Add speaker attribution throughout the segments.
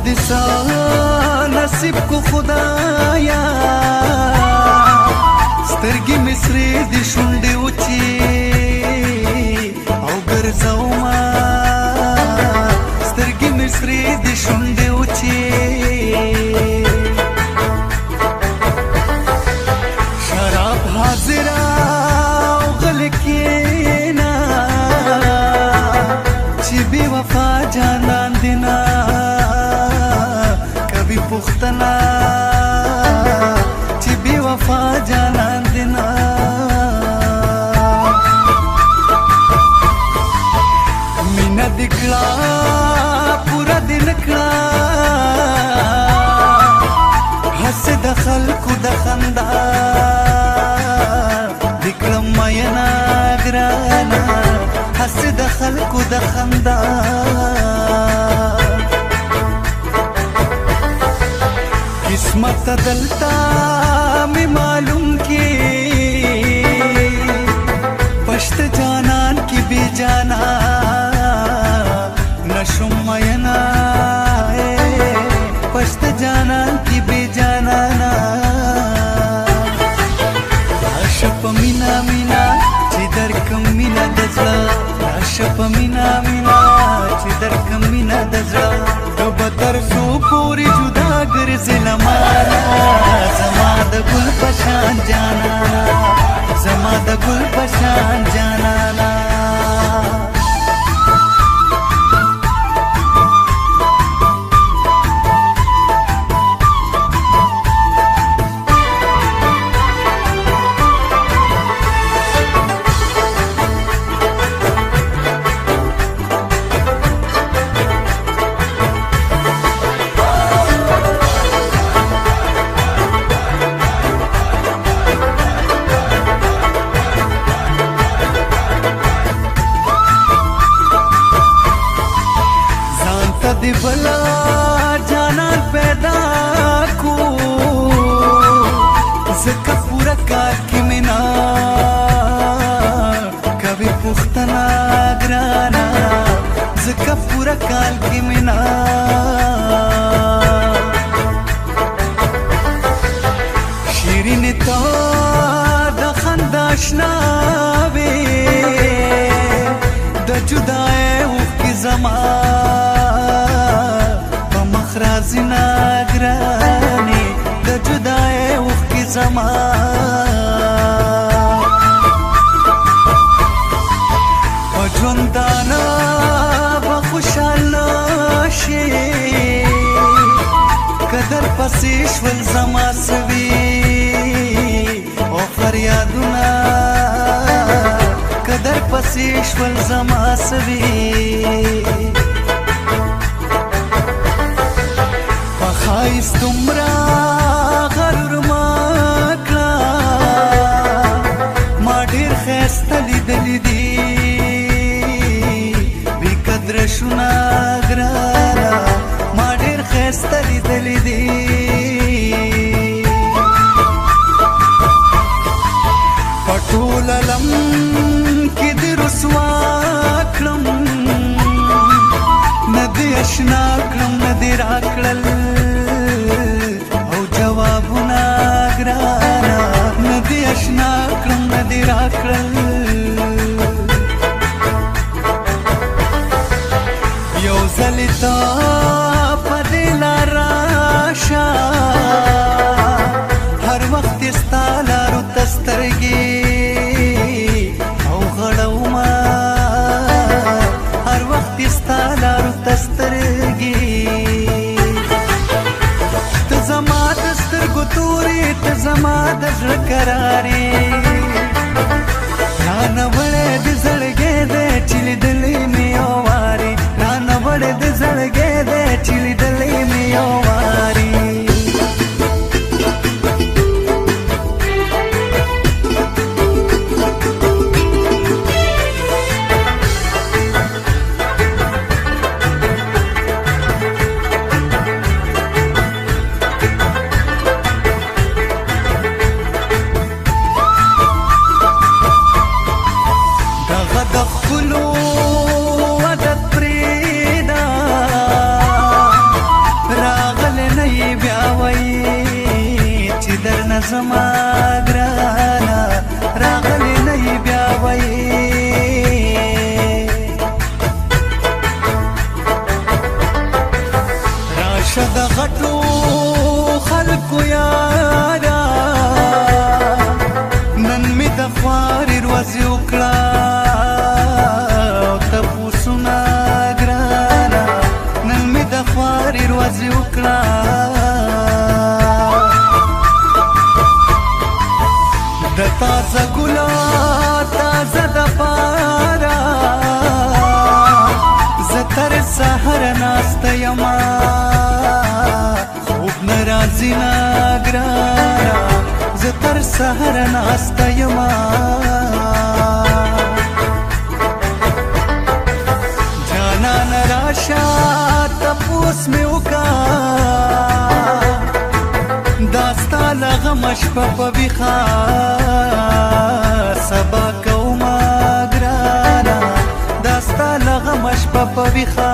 Speaker 1: दिसा नसीब को खुदाया سترګې مصرې د شونډې وچې او ګرځوما سترګې مصرې د شونډې وچې شراب حاضره او غلې کېنا چې بې وفا جانان دینا کبھی پختنا چې بې وفا جانان دینا مینا دکړه پورا دل کړه حس د خلکو د خندا دکړه مینا ګرانا حس د خلکو د خندا قسمت دلتا میں معلوم کی پشت جانان کی بی جانا نشم مینا پشت جانان کی بی جانا شپ مینا مینا چې درکم مینا دزړه شپ مینا مینا چې درکم مینا دزړه تو بتر سو پوری جدا ګرځي لمانا زما د ګل پشان جانا زما د ګل پشان جانا دی بلا جانان پیدا کو زکا پورا کار کی منا کبھی پختنا گرانا زکا پورا کال کی منا شیرین تا د خنداشنا وی د جدای اوخ کی زمان رازنا گرانی د جدای اوخ کی زمان و جوندانا بخوشحال شي قدر پسې شول زما سوي او فریادونه قدر پسې شول زما سوي خایس تمرا غرور ماکړه ما ډېر ښایسته لیدلي دي بې قدره شونه ګرانه ما ډېر ښایسته لیدلي دي په ټول عالم کې دې رسوا کړم نه دې اشنا کړم نه دې راکړل جوابونه ګرانا ندی اشنا کړم ندی راکړل یو ځل تا په دل راشه هر وخت ستا لارو تسترګي او غړوما هر وخت ستا لارو تسترګي زما ګرانا راغلی نه یې بیا وایې راشه د غټو خلکو یارا نن مې د خوارې ورځې وکړه او تپوسونه ګرانه نن مې د خوارې ورځې وکړه د تازه ګلا تازه د پاره زه تر سهره ناسته یمه خوب نه راځي نه ګرانه زه تر سهره ناسته یمه جانانه راشه تپوس مې وکړه دا ستا له غمه شپه په ویښه سبا کومه ګرانه دا ستا له غمه شپه په ویښه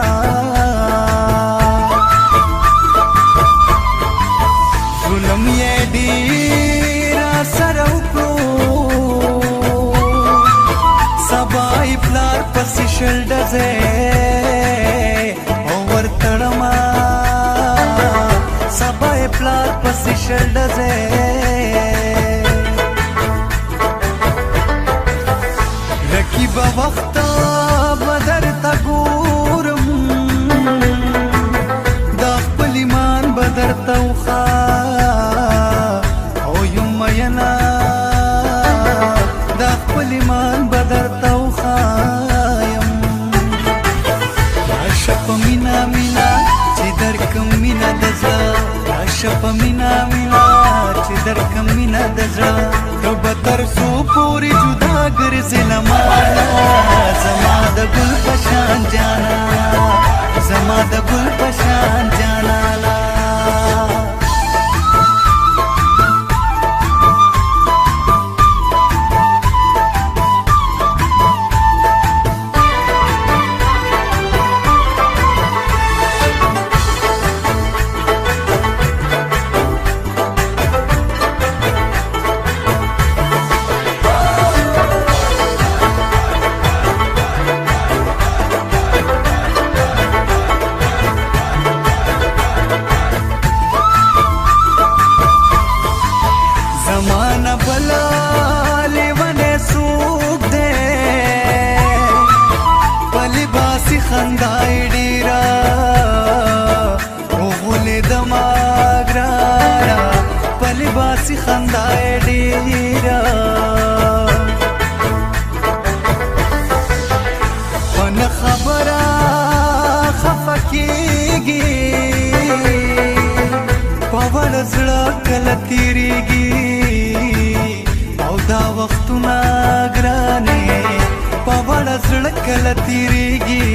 Speaker 1: ظلم یې ډېر راسره وکړو سبا یې پلار پسې شل ډزې او ورتړمه سبا یې پلار پسې شل ډزې رقیبه وخته به درته ګورم دا خپل ایمان به درته وښه او یم مینه دا خپل ایمان به درته وښایم راشه په مینه مینه چې درکم مینه د زړه راشه په مینه مینه چې درکم مینه د زړه ته به تر څو پورې جدا ګرځې له مانه زما د ګل په شان جانا زما د ګل په شان جانانا زمانه بلا لیونه سوک دے پلی باسی خندائی ڈیرا اوغلی دما گرانا پلی باسی خندائی ڈیرا پن خبرا خفکیگی پاوڑ زڑا کل تیریگی او دا وختونه ګرانې په وړه زړه کله تېرېږي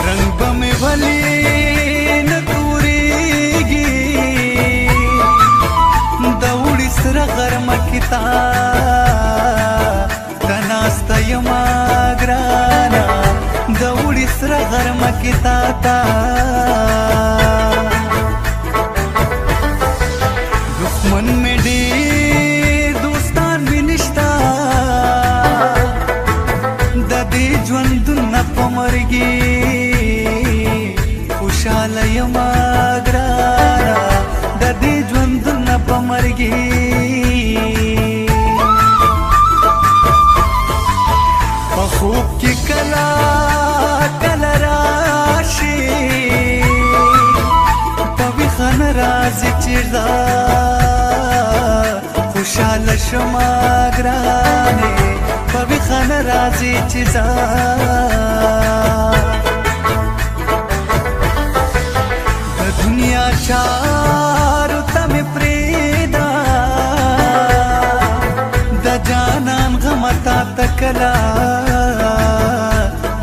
Speaker 1: رنګ به مې ولې نه تورېږي د اوړي سره غرمه کې تا ته ناسته یمه ګرانه د اوړي سره غرمه کې تا دښمن مې ډېر دوستان مې نشته د دې ژوندون نه په مرګي خوشحاله یمه ګرانه د دې ژوندون نه په مرګي په خوب کې کله کله راشي په ویښه نه راځي چې خوشحاله شمه ګرانې په ویښه نه راځي چې د دنیا چارو ته مې پرېږده د جانان غمه تا ته کله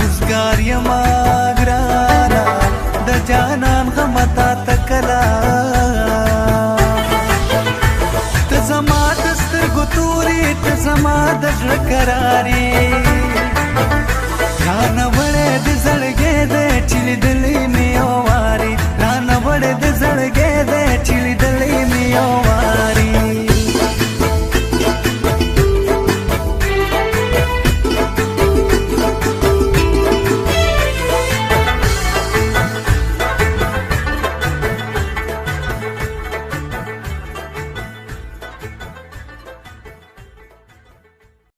Speaker 1: اوزګار یمه ګرانه د جانان غمه تا ته کله ته زما د سترګو تورې ته زما د زړه کرارې رانه وړې د زړګې د چې لیدلې مې یو وارې رانه وړې د چې لیدلې مې یو